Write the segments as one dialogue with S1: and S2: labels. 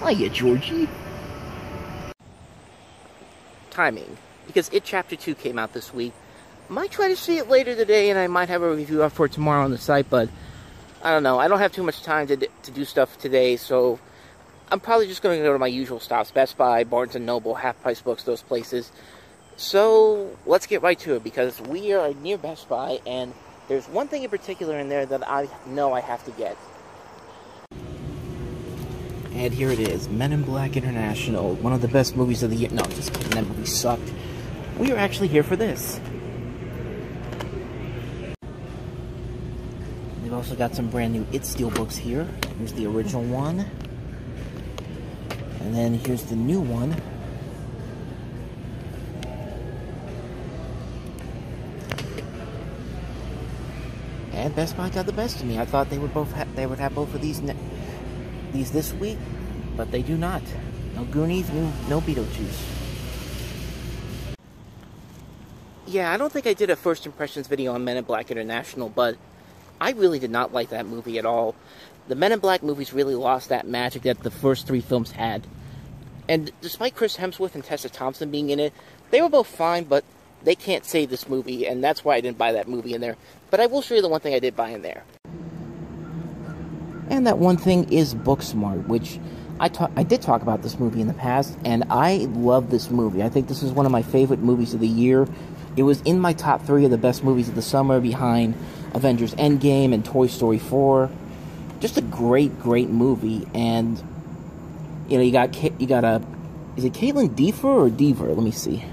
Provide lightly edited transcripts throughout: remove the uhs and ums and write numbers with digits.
S1: Hiya, Georgie. Timing, because It Chapter 2 came out this week. Might try to see it later today, and I might have a review up for it tomorrow on the site, but I don't know. I don't have too much time to do stuff today, so I'm probably just going to go to my usual stops. Best Buy, Barnes & Noble, Half Price Books, those places. So, let's get right to it, because we are near Best Buy, and there's one thing in particular in there that I know I have to get. And here it is, Men in Black International, one of the best movies of the year. No, just kidding, that movie sucked. We are actually here for this. They've also got some brand new It Steelbooks here. Here's the original one. And then here's the new one. And Best Buy got the best of me. I thought they would have both of these this week, but they do not. No Goonies, no Beetlejuice. Yeah, I don't think I did a first impressions video on Men in Black International, but I really did not like that movie at all. The Men in Black movies really lost that magic that the first three films had. And despite Chris Hemsworth and Tessa Thompson being in it, they were both fine, but they can't save this movie, and that's why I didn't buy that movie in there. But I will show you the one thing I did buy in there. And that one thing is Booksmart, which I did talk about this movie in the past, and I love this movie. I think this is one of my favorite movies of the year. It was in my top 3 of the best movies of the summer, behind Avengers Endgame and Toy Story 4. Just a great movie. And you know, you got is it Caitlin Dever or Dever? Let me see.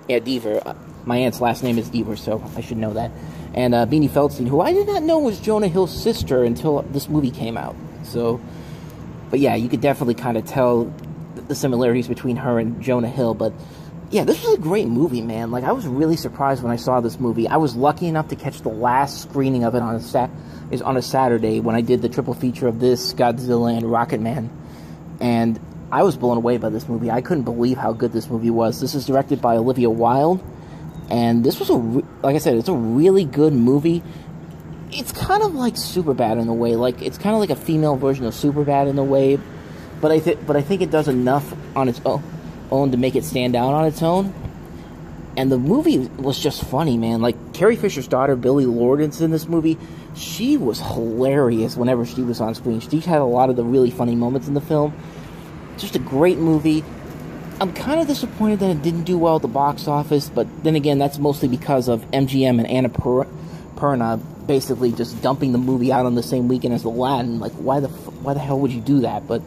S1: Yeah, Dever. My aunt's last name is Dever, so I should know that. And Beanie Feldstein, who I did not know was Jonah Hill's sister until this movie came out. So, but yeah, you could definitely kind of tell the similarities between her and Jonah Hill. But yeah, this was a great movie, man. Like, I was really surprised when I saw this movie. I was lucky enough to catch the last screening of it on a Saturday when I did the triple feature of this, Godzilla, and Rocketman. And I was blown away by this movie. I couldn't believe how good this movie was. This is directed by Olivia Wilde, and this was like I said, it's a really good movie. It's kind of like Superbad in a way. Like, it's kind of like a female version of Superbad in a way, but I think it does enough on its own to make it stand out on its own. And the movie was just funny, man. Like, Carrie Fisher's daughter, Billie Lourdes, in this movie, she was hilarious whenever she was on screen. She had a lot of the really funny moments in the film. Just a great movie. I'm kind of disappointed that it didn't do well at the box office, but then again, that's mostly because of MGM and Annapurna basically just dumping the movie out on the same weekend as Aladdin. Like, why the hell would you do that? But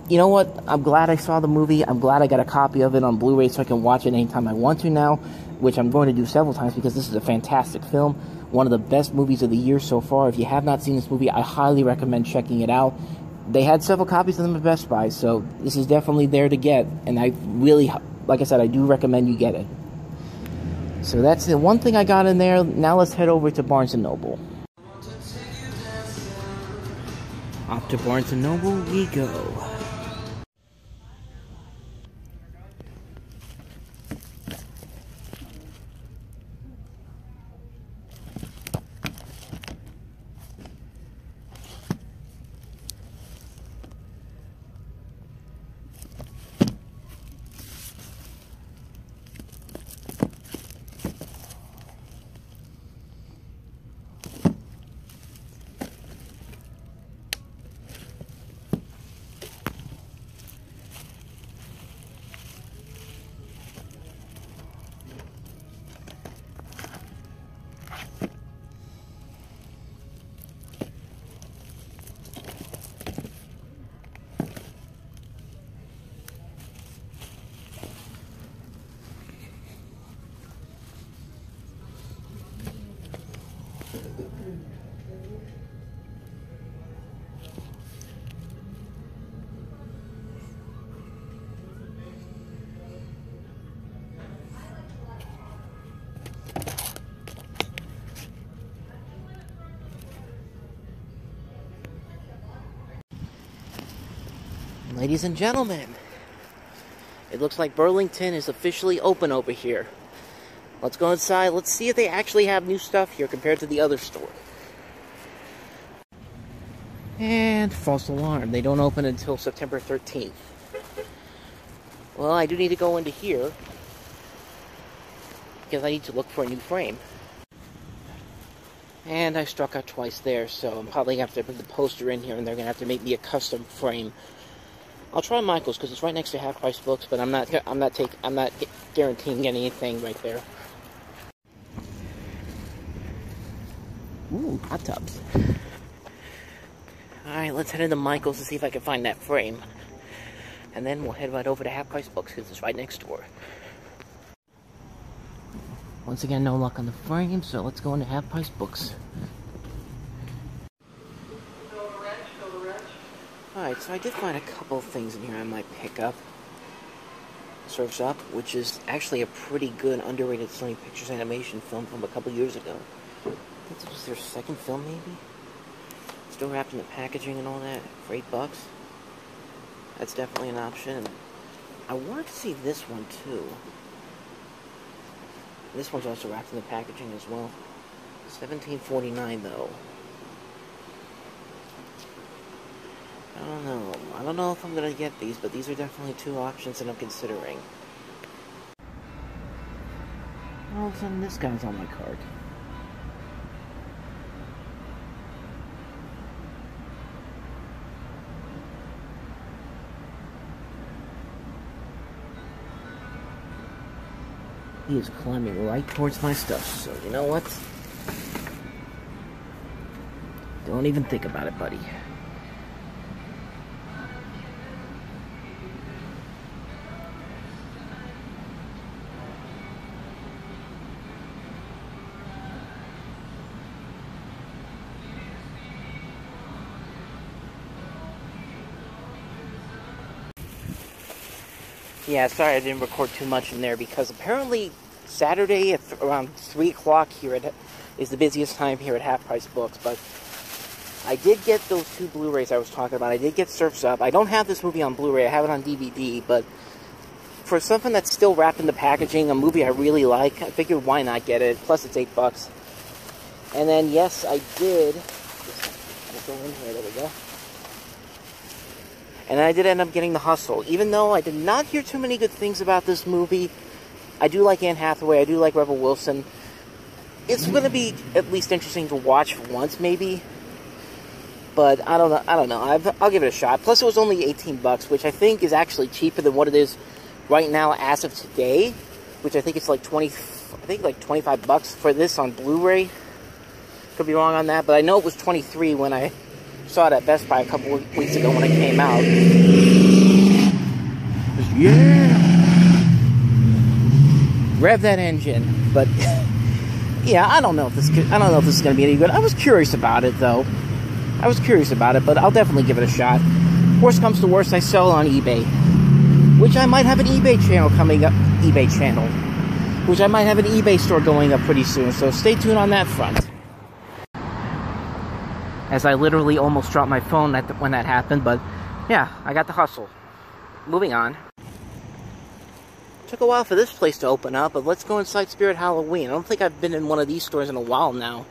S1: you know what? I'm glad I saw the movie. I'm glad I got a copy of it on Blu-ray so I can watch it anytime I want to now, which I'm going to do several times because this is a fantastic film. One of the best movies of the year so far. If you have not seen this movie, I highly recommend checking it out. They had several copies of them at Best Buy, so this is definitely there to get. And I really, like I said, I do recommend you get it. So that's the one thing I got in there. Now let's head over to Barnes & Noble. Off to Barnes & Noble we go. Ladies and gentlemen, it looks like Burlington is officially open over here. Let's go inside. Let's see if they actually have new stuff here compared to the other store. And false alarm. They don't open until September 13th. Well, I do need to go into here because I need to look for a new frame. And I struck out twice there, so I'm probably going to have to put the poster in here and they're going to have to make me a custom frame. I'll try Michael's because it's right next to Half Price Books, but I'm not guaranteeing getting anything right there. Ooh, hot tubs. Alright, let's head into Michael's to see if I can find that frame. And then we'll head right over to Half Price Books because it's right next door. Once again, no luck on the frame, so let's go into Half Price Books. Alright, so I did find a couple of things in here I might pick up. Surf's Up, which is actually a pretty good, underrated Sony Pictures animation film from a couple years ago. I think this was their second film, maybe? Still wrapped in the packaging and all that, for $8. That's definitely an option. I wanted to see this one, too. This one's also wrapped in the packaging as well. $17.49 though. I don't know if I'm gonna get these, but these are definitely two options that I'm considering. All of a sudden, this guy's on my card. He is climbing right towards my stuff, so you know what? Don't even think about it, buddy. Yeah, sorry I didn't record too much in there because apparently Saturday at around 3 o'clock here is the busiest time here at Half Price Books, but I did get those 2 Blu-rays I was talking about. I did get Surf's Up. I don't have this movie on Blu-ray. I have it on DVD, but for something that's still wrapped in the packaging, a movie I really like, I figured why not get it. Plus it's $8. And then, yes, I did. Let's go in here. There we go. And I did end up getting The Hustle. Even though I did not hear too many good things about this movie, I do like Anne Hathaway, I do like Rebel Wilson. It's going to be at least interesting to watch once, maybe. But I don't know. I'll give it a shot. Plus, it was only $18, which I think is actually cheaper than what it is right now as of today. Which I think it's like $25 for this on Blu-ray. Could be wrong on that, but I know it was $23 when I saw it at Best Buy a couple of weeks ago when it came out. Yeah! Rev that engine. But yeah, I don't know if this is going to be any good. I was curious about it though. But I'll definitely give it a shot. Worst comes to worst, I sell it on eBay, which I might have an eBay channel coming up. Which I might have an eBay store going up pretty soon. So stay tuned on that front. As I literally almost dropped my phone when that happened, but yeah, I got The Hustle. Moving on. Took a while for this place to open up, but let's go inside Spirit Halloween. I don't think I've been in one of these stores in a while now.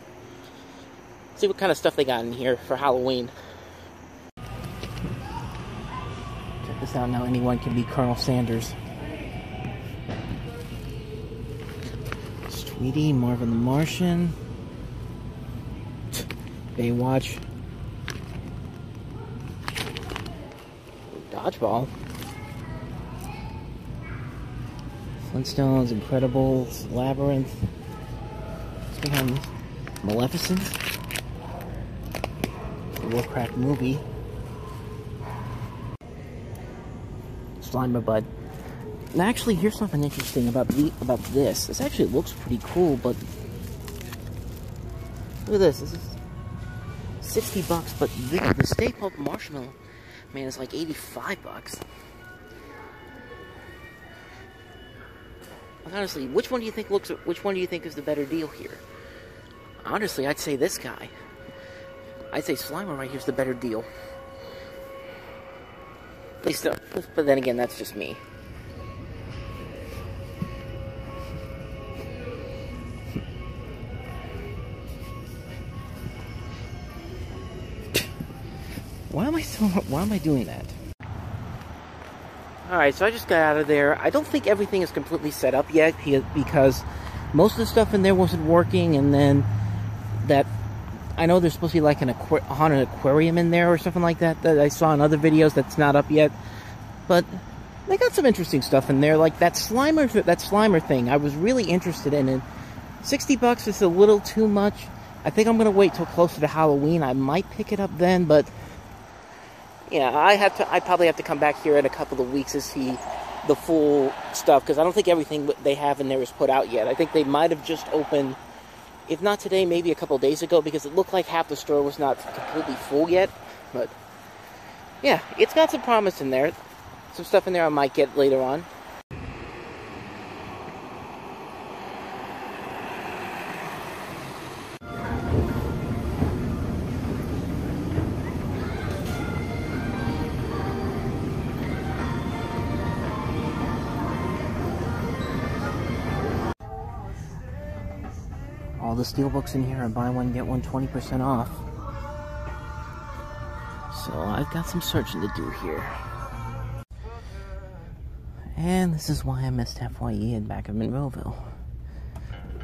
S1: Let's see what kind of stuff they got in here for Halloween. Check this out now, anyone can be Colonel Sanders. Tweety, Marvin the Martian. Baywatch. Dodgeball. Flintstones, Incredibles, Labyrinth. Let's go on Maleficent. The Warcraft movie. Slime My Bud. And actually, here's something interesting about this. This actually looks pretty cool, but look at this. This is $60, but the Stay Puft Marshmallow Man is like $85. Honestly, which one do you think is the better deal here? Honestly, I'd say this guy. I'd say Slimer right here is the better deal. At least, but then again, that's just me. Why am I doing that? Alright, so I just got out of there. I don't think everything is completely set up yet because most of the stuff in there wasn't working, and then I know there's supposed to be like a haunted aquarium in there or something like that I saw in other videos that's not up yet. But they got some interesting stuff in there, like that Slimer thing. I was really interested in it. $60 is a little too much. I think I'm gonna wait till closer to Halloween. I might pick it up then, but yeah, I probably have to come back here in a couple of weeks to see the full stuff, because I don't think everything they have in there is put out yet. I think they might have just opened, if not today, maybe a couple of days ago, because it looked like half the store was not completely full yet. But yeah, it's got some promise in there. Some stuff in there I might get later on. All the steelbooks in here are buy one, get one 20% off. So I've got some searching to do here. And this is why I missed FYE and back of Monroeville.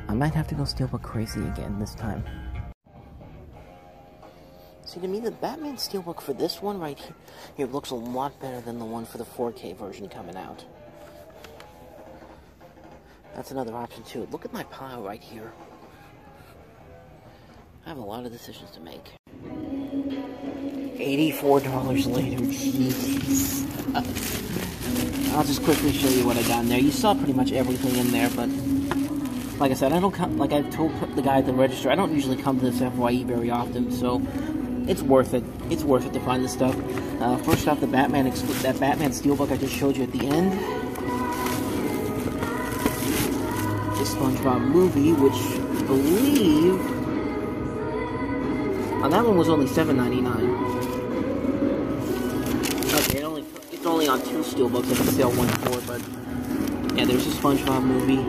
S1: I might have to go steelbook crazy again this time. See, to me, the Batman steelbook for this one right here looks a lot better than the one for the 4K version coming out. That's another option too. Look at my pile right here. I have a lot of decisions to make. $84 later, jeez. I'll just quickly show you what I got in there. You saw pretty much everything in there, but like I said, I don't come, like I told the guy at the register, I don't usually come to this FYE very often, so it's worth it. It's worth it to find this stuff. First off, that Batman steelbook I just showed you at the end. The SpongeBob movie, which I believe that one was only $7.99. Okay, it's only on 2 steelbooks. I can sell one for, but yeah, there's the SpongeBob movie.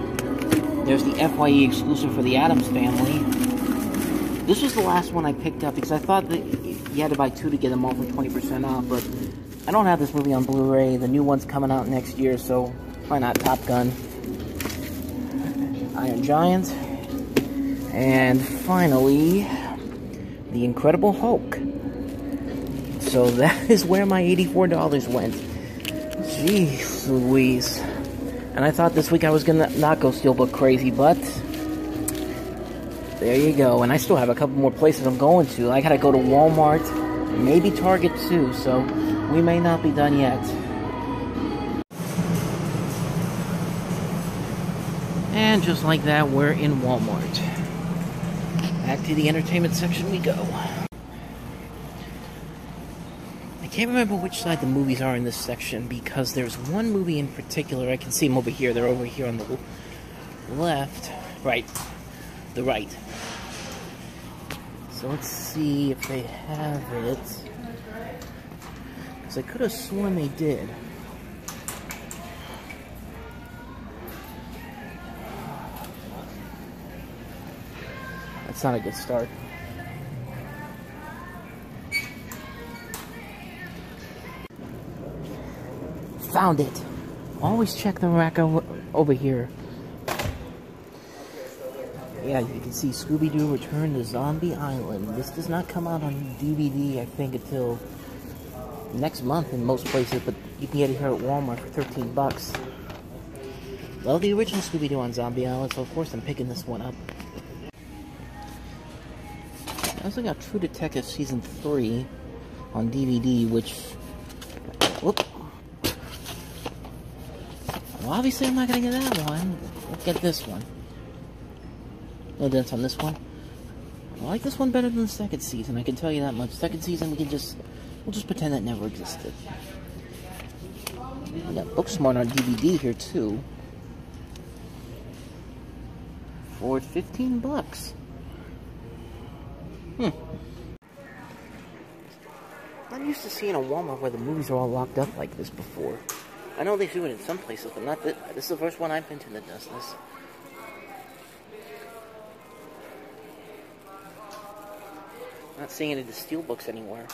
S1: There's the FYE exclusive for the Addams Family. This was the last one I picked up because I thought that you had to buy 2 to get them all for 20% off, but I don't have this movie on Blu-ray. The new one's coming out next year, so why not? Top Gun, Iron Giant, and finally, The Incredible Hulk. So that is where my $84 went. Jeez Louise. And I thought this week I was gonna not go steelbook crazy, but there you go. And I still have a couple more places I'm going to. I gotta go to Walmart, maybe Target too, so we may not be done yet. And just like that, we're in Walmart. Back to the entertainment section we go. I can't remember which side the movies are in this section because there's one movie in particular. I can see them over here. They're over here on the left. Right. The right. So let's see if they have it. Because I could have sworn they did. That's not a good start. Found it. Always check the rack over here. Yeah, you can see Scooby-Doo Return to Zombie Island. This does not come out on DVD, I think, until next month in most places, but you can get it here at Walmart for 13 bucks. Well, the original Scooby-Doo on Zombie Island, so of course I'm picking this one up. I also got True Detective Season 3 on DVD, which... Whoop. Well, obviously I'm not going to get that one. Let's get this one. No dents on this one. I like this one better than the second season, I can tell you that much. Second season, we'll just pretend that never existed. We got Booksmart on DVD here, too. For 15 bucks. I'm used to seeing a Walmart where the movies are all locked up like this before. I know they do it in some places, but not this. This is the first one I've been to that does this. Not seeing any of the steelbooks anywhere.